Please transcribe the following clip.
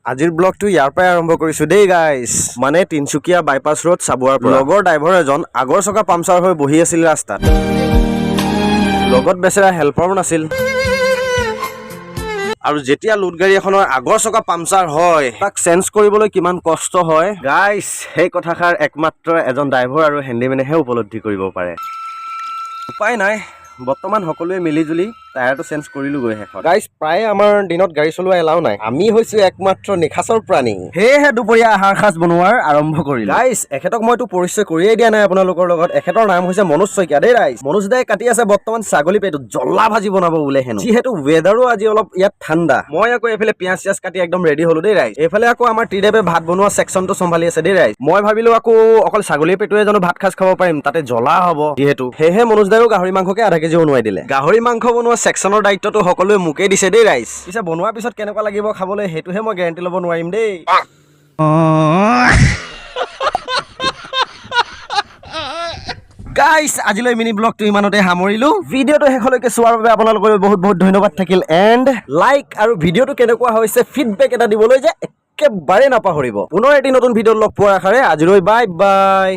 আজিৰ ব্লগটো ইয়াৰ পৰাই আৰম্ভ কৰিছো দেই গাইস। মানে তিনচুকীয়া বাইপাছ ৰোড চাবুৱাৰ পৰা লগৰ ড্ৰাইভাৰ এজন আগৰ চকা পামচাৰ হৈ বহি আছিল ৰাস্তাত। লগত বেচেৰা হেল্পাৰো নাছিল। আৰু যেতিয়া লোড গাড়ী এখনৰ আগৰ চকা পামচাৰ হয় তাক চেঞ্জ কৰিবলৈ কিমান কষ্ট হয় গাইস, সেই কথাষাৰ একমাত্ৰ এজন ড্ৰাইভাৰ আৰু হেণ্ডিমেনেহে উপলব্ধি কৰিব পাৰে। উপায় নাই, বৰ্তমান সকলোৱে মিলিজুলি টায়াৰটো চেঞ্জ কৰিলোগৈ শেষত। গাইস, প্ৰায়ে আমাৰ দিনত গাড়ী চলোৱা এলাও নাই। আমি হৈছো একমাত্ৰ নিশাচৰ প্ৰাণী, সেয়েহে দুপৰীয়া আহাৰ সাজ বনোৱাৰ আৰম্ভ কৰিলো। গাইস, এখেতক মইতো পৰিচয় কৰিয়েই দিয়া নাই আপোনালোকৰ লগত। এখেতৰ নাম হৈছে মনোজ শইকীয়া দেই ৰাইজ। মনোজ দাই কাটি আছে বৰ্তমান ছাগলী পেটু, জ্বলা ভাজি বনাব বোলে হেনো। যিহেতু ৱেডাৰো আজি অলপ ইয়াত ঠাণ্ডা, মই আকৌ এইফালে পিয়াজ চিয়াজ কাটি একদম ৰেডি হলো দেই ৰাইজ। এইফালে আকৌ আমাৰ ত্ৰিদেৱে ভাত বনোৱা ছেকশ্যনটো চম্ভালি আছে দেই ৰাইজ। মই ভাবিলো আকৌ অকল ছাগলী পেটুৱে জানো ভাত সাজ খাব পাৰিম, তাতে জ্বলা হ'ব যিহেতু। সেয়েহে মনোজ দাইও গাহৰি মাংসকে আধা কেজি বনোৱাই দিলে। গাহৰি মাংস বনোৱা ছেকশ্যনৰ দায়িত্বটো সকলোৱে মোকেই দিছে দেই ৰাইজ। পিছে বনোৱাৰ পিছত কেনেকুৱা লাগিব খাবলৈ সেইটোহে মই গেৰাণ্টি ল'ব নোৱাৰিম দেই। গাইস, আজিলৈ মিনি ব্লগটো ইমানতে সামৰিলো। ভিডিঅ'টো শেষলৈকে চোৱাৰ বাবে আপোনালোকৰ বহুত বহুত ধন্যবাদ থাকিল। এণ্ড লাইক আৰু ভিডিঅ'টো কেনেকুৱা হৈছে ফিডবেক এটা দিবলৈ যে একেবাৰে নাপাহৰিব। পুনৰ এটি নতুন ভিডিঅ'ত লগ পোৱাৰ আশাৰে আজিলৈ বাই বাই।